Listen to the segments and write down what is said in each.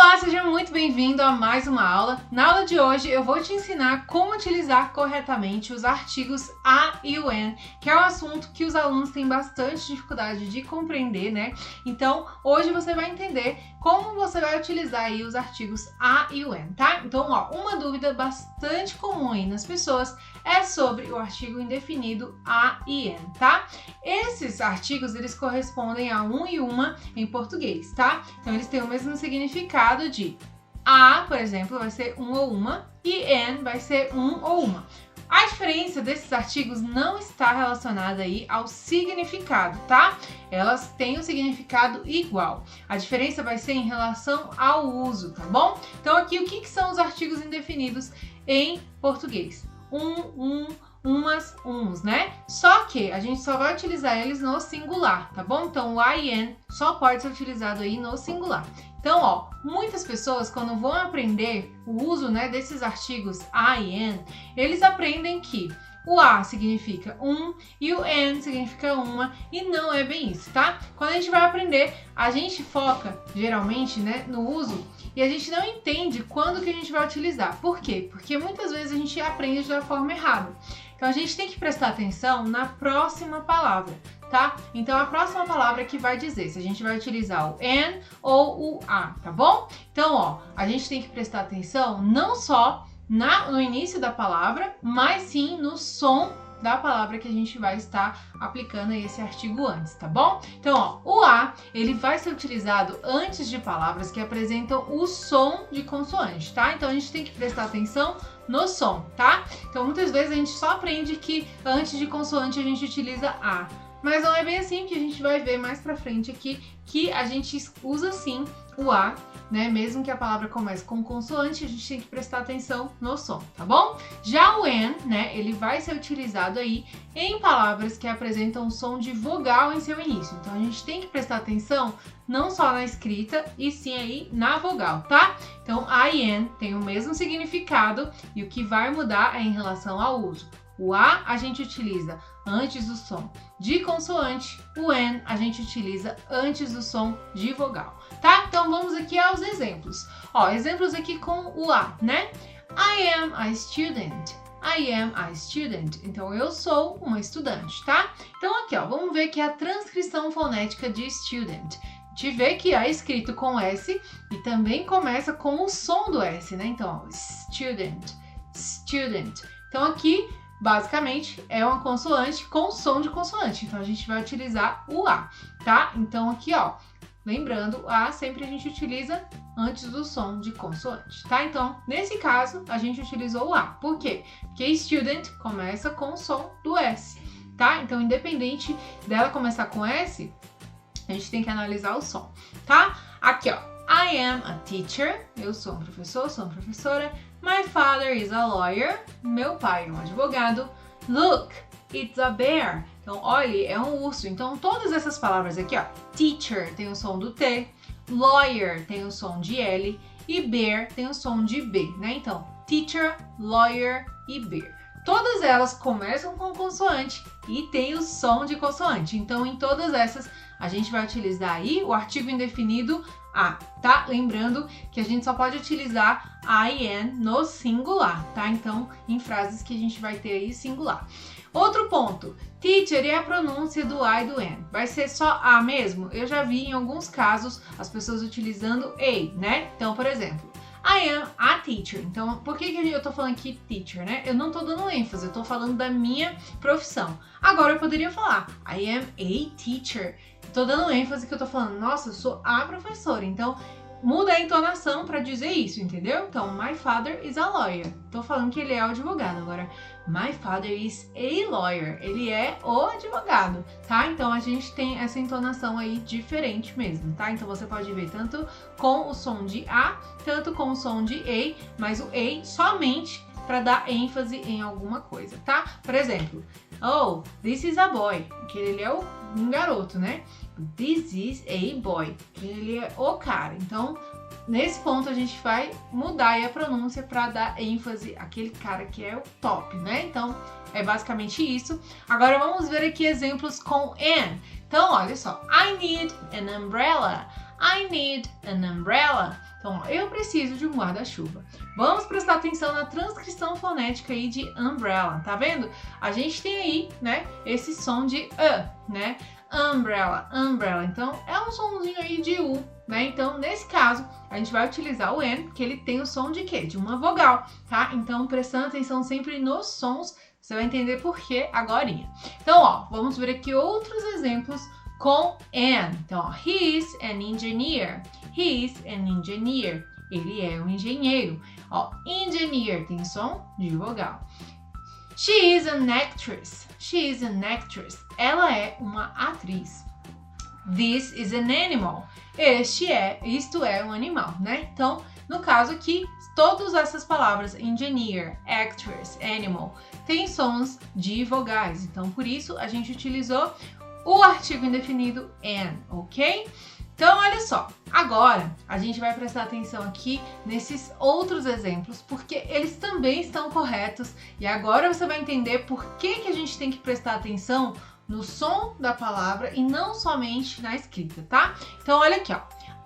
Olá, seja muito bem-vindo a mais uma aula. Na aula de hoje eu vou te ensinar como utilizar corretamente os artigos a e o an, que é um assunto que os alunos têm bastante dificuldade de compreender, né? Então, hoje você vai entender como você vai utilizar aí os artigos a e o an, tá? Então, uma dúvida bastante comum aí nas pessoas é sobre o artigo indefinido a e an, tá? Esses artigos, eles correspondem a um e uma em português, tá? Então, eles têm o mesmo significado de a, por exemplo, vai ser um ou uma, e an vai ser um ou uma. A diferença desses artigos não está relacionada aí ao significado, tá? Elas têm um significado igual. A diferença vai ser em relação ao uso, tá bom? Então aqui, o que são os artigos indefinidos em português? Umas, uns, né? Só que a gente só vai utilizar eles no singular, tá bom? Então o I e an só pode ser utilizado aí no singular. Então, muitas pessoas quando vão aprender o uso, né, desses artigos a e an, eles aprendem que o a significa um e o an significa uma, e não é bem isso, tá? Quando a gente vai aprender, a gente foca geralmente, né, no uso e a gente não entende quando que a gente vai utilizar. Por quê? Porque muitas vezes a gente aprende da forma errada. Então a gente tem que prestar atenção na próxima palavra, tá? Então a próxima palavra que vai dizer se a gente vai utilizar o an ou o a, tá bom? Então, a gente tem que prestar atenção não só no início da palavra, mas sim no som da palavra que a gente vai estar aplicando aí esse artigo antes, tá bom? Então, o a, ele vai ser utilizado antes de palavras que apresentam o som de consoante, tá? Então, a gente tem que prestar atenção no som, tá? Então, muitas vezes a gente só aprende que antes de consoante a gente utiliza a. Mas não é bem assim, que a gente vai ver mais pra frente aqui que a gente usa sim o a, né? Mesmo que a palavra comece com consoante, a gente tem que prestar atenção no som, tá bom? Já o an, né? Ele vai ser utilizado aí em palavras que apresentam o som de vogal em seu início. Então a gente tem que prestar atenção não só na escrita, e sim aí na vogal, tá? Então a e an tem o mesmo significado e o que vai mudar é em relação ao uso. O a gente utiliza antes do som de consoante, o an a gente utiliza antes do som de vogal, tá? Então vamos aqui aos exemplos. Exemplos aqui com o a, né? I am a student. I am a student. Então eu sou uma estudante, tá? Então aqui, vamos ver aqui a transcrição fonética de student. A gente vê que é escrito com S e também começa com o som do S, né? Então, student, student. Então aqui basicamente é uma consoante com som de consoante, então a gente vai utilizar o a, tá? Então aqui, lembrando, a sempre a gente utiliza antes do som de consoante, tá? Então, nesse caso, a gente utilizou o a. Por quê? Porque student começa com o som do S, tá? Então, independente dela começar com S, a gente tem que analisar o som, tá? Aqui, I am a teacher. Eu sou um professor, sou uma professora. My father is a lawyer. Meu pai é um advogado. Look, it's a bear. Então, olhe, é um urso. Então, todas essas palavras aqui, teacher tem o som do T, lawyer tem o som de L e bear tem o som de B, né? Então, teacher, lawyer e bear. Todas elas começam com consoante e tem o som de consoante. Então, em todas essas, a gente vai utilizar aí o artigo indefinido a, tá? Lembrando que a gente só pode utilizar I e an no singular, tá? Então, em frases que a gente vai ter aí singular. Outro ponto, teacher e a pronúncia do I e do an. Vai ser só a mesmo? Eu já vi em alguns casos as pessoas utilizando a, né? Então, por exemplo, I am a teacher. Então, por que eu tô falando aqui teacher, né? Eu não tô dando ênfase, eu tô falando da minha profissão. Agora eu poderia falar I am a teacher. Tô dando ênfase que eu tô falando, nossa, eu sou a professora. Então, muda a entonação pra dizer isso, entendeu? Então, my father is a lawyer. Tô falando que ele é o advogado. Agora, my father is a lawyer. Ele é o advogado, tá? Então, a gente tem essa entonação aí diferente mesmo, tá? Então, você pode ver tanto com o som de a, tanto com o som de a, mas o a somente para dar ênfase em alguma coisa, tá? Por exemplo, oh, this is a boy. Que ele é um garoto, né? This is a boy. Ele é o cara. Então, nesse ponto a gente vai mudar aí a pronúncia para dar ênfase àquele cara que é o top, né? Então, é basicamente isso. Agora vamos ver aqui exemplos com an. Então, olha só. I need an umbrella. I need an umbrella. Então, ó, eu preciso de um guarda-chuva. Vamos prestar atenção na transcrição fonética aí de umbrella, tá vendo? A gente tem aí, né, esse som de né? Umbrella, umbrella. Então, é um somzinho aí de U, né? Então, nesse caso, a gente vai utilizar o N, porque ele tem o som de quê? De uma vogal, tá? Então, prestando atenção sempre nos sons, você vai entender por que agorinha. Então, ó, vamos ver aqui outros exemplos com an. Então, ó, he is an engineer. He is an engineer. Ele é um engenheiro. Ó, engineer tem som de vogal. She is an actress. She is an actress. Ela é uma atriz. This is an animal. Isto é um animal, né? Então, no caso aqui, todas essas palavras, engineer, actress, animal, têm sons de vogais. Então, por isso, a gente utilizou o artigo indefinido an, ok? Então, olha só, agora a gente vai prestar atenção aqui nesses outros exemplos, porque eles também estão corretos, e agora você vai entender por que a gente tem que prestar atenção no som da palavra e não somente na escrita, tá? Então, olha aqui, ó.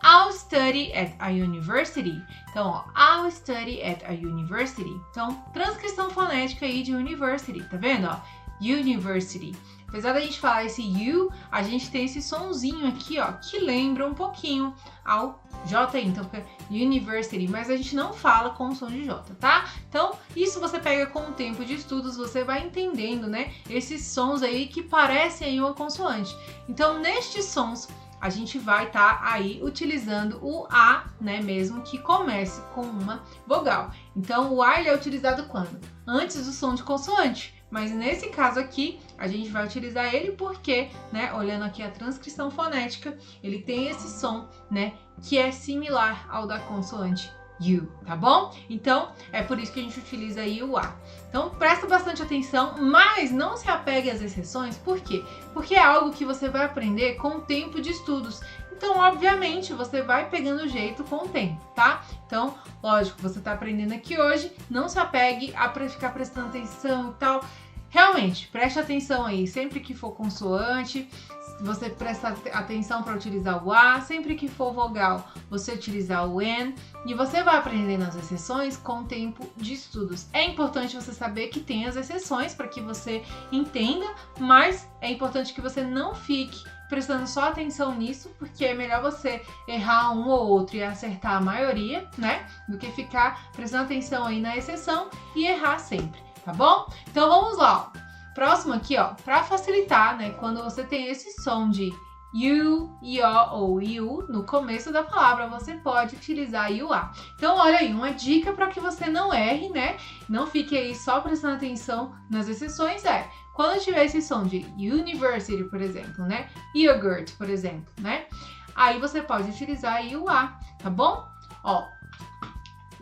I'll study at a university. Então, ó, I'll study at a university. Então, transcrição fonética aí de university, tá vendo, ó? University. Apesar da gente falar esse U, a gente tem esse sonzinho aqui, ó, que lembra um pouquinho ao J, então fica university, mas a gente não fala com o som de J, tá? Então, isso você pega com o tempo de estudos, você vai entendendo, né, esses sons aí que parecem aí uma consoante. Então, nestes sons, a gente vai estar aí utilizando o A, né, mesmo que comece com uma vogal. Então, o A ele é utilizado quando? Antes do som de consoante. Mas nesse caso aqui, a gente vai utilizar ele porque, né, olhando aqui a transcrição fonética, ele tem esse som, né, que é similar ao da consoante U, tá bom? Então, é por isso que a gente utiliza aí o A. Então, presta bastante atenção, mas não se apegue às exceções, por quê? Porque é algo que você vai aprender com o tempo de estudos. Então, obviamente, você vai pegando jeito com o tempo, tá? Então, lógico, você tá aprendendo aqui hoje, não se apegue a ficar prestando atenção e tal. Realmente, preste atenção aí, sempre que for consoante, você presta atenção para utilizar o A, sempre que for vogal, você utilizar o N, e você vai aprendendo as exceções com o tempo de estudos. É importante você saber que tem as exceções para que você entenda, mas é importante que você não fique prestando só atenção nisso, porque é melhor você errar um ou outro e acertar a maioria, né, do que ficar prestando atenção aí na exceção e errar sempre. Tá bom? Então vamos lá, ó. Próximo aqui, ó, para facilitar, né, quando você tem esse som de you, yo ou you no começo da palavra, você pode utilizar you a. Então, olha aí, uma dica para que você não erre, né? Não fique aí só prestando atenção nas exceções é, quando tiver esse som de university, por exemplo, né? Yogurt, por exemplo, né? Aí você pode utilizar you a, tá bom? Ó,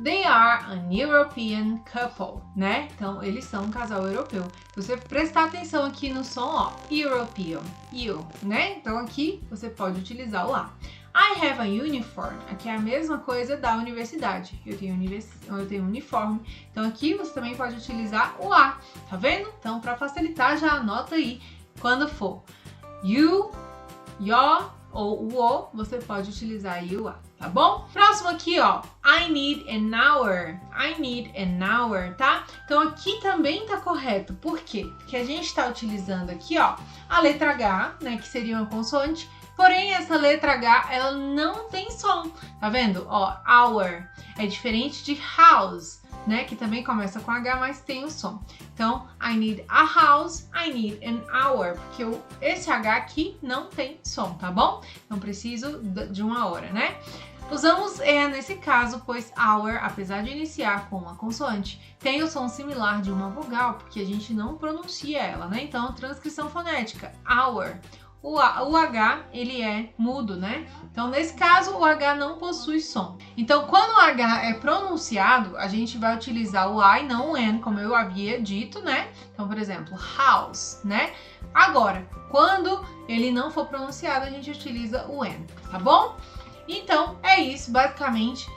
they are an European couple, né? Então, eles são um casal europeu. Se você prestar atenção aqui no som, ó, European, you, né? Então, aqui você pode utilizar o A. I have a uniform. Aqui é a mesma coisa da universidade. Eu tenho uniforme. Então, aqui você também pode utilizar o A, tá vendo? Então, para facilitar, já anota aí. Quando for you, your ou o O, você pode utilizar aí o A, tá bom? Próximo aqui, ó, I need an hour. I need an hour, tá? Então aqui também tá correto. Por quê? Porque a gente tá utilizando aqui, ó, a letra H, né, que seria uma consoante. Porém, essa letra H, ela não tem som, tá vendo? Ó, hour é diferente de house, né, que também começa com H, mas tem o som. Então, I need a house, I need an hour, porque esse H aqui não tem som, tá bom? Então, preciso de uma hora, né? Usamos nesse caso, pois hour, apesar de iniciar com uma consoante, tem o som similar de uma vogal, porque a gente não pronuncia ela, né? Então, transcrição fonética, hour. O H, ele é mudo, né? Então, nesse caso, o H não possui som. Então, quando o H é pronunciado, a gente vai utilizar o A e não o N, como eu havia dito, né? Então, por exemplo, house, né? Agora, quando ele não for pronunciado, a gente utiliza o N, tá bom? Então, é isso, basicamente.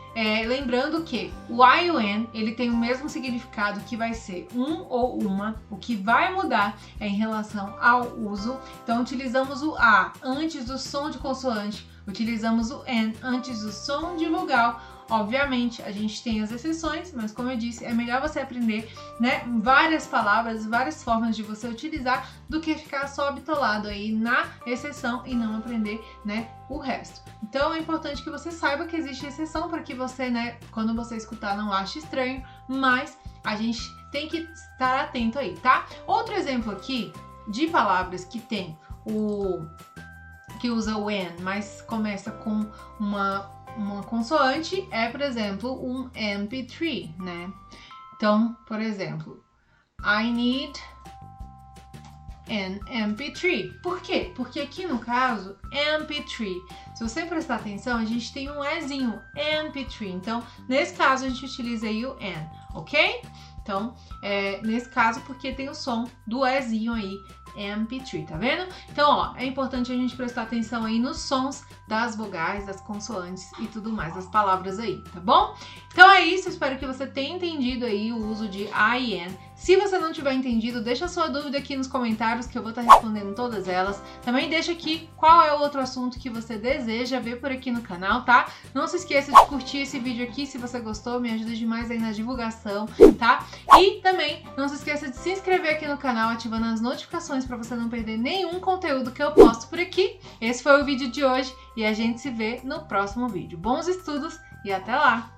Lembrando que o I e o N, ele tem o mesmo significado, que vai ser um ou uma. O que vai mudar é em relação ao uso. Então, utilizamos o A antes do som de consoante utilizamos o N antes do som de vogal. Obviamente, a gente tem as exceções, mas como eu disse, é melhor você aprender, né, várias palavras, várias formas de você utilizar, do que ficar só bitolado aí na exceção e não aprender, né, o resto. Então é importante que você saiba que existe exceção para que você, né, quando você escutar, não ache estranho, mas a gente tem que estar atento aí, tá? Outro exemplo aqui de palavras que tem que usa o N, mas começa com uma consoante é, por exemplo, um MP3, né? Então, por exemplo, I need an MP3. Por quê? Porque aqui no caso, MP3, se você prestar atenção, a gente tem um Ezinho, MP3. Então, nesse caso, a gente utiliza aí o N, ok? Então, nesse caso, porque tem o som do Ezinho aí, MP3, tá vendo? Então, ó, é importante a gente prestar atenção aí nos sons das vogais, das consoantes e tudo mais, das palavras aí, tá bom? Então é isso, espero que você tenha entendido aí o uso de I e N. Se você não tiver entendido, deixa a sua dúvida aqui nos comentários que eu vou estar respondendo todas elas. Também deixa aqui qual é o outro assunto que você deseja ver por aqui no canal, tá? Não se esqueça de curtir esse vídeo aqui se você gostou, me ajuda demais aí na divulgação, tá? E também não se esqueça de se inscrever aqui no canal, ativando as notificações para você não perder nenhum conteúdo que eu posto por aqui. Esse foi o vídeo de hoje e a gente se vê no próximo vídeo. Bons estudos e até lá!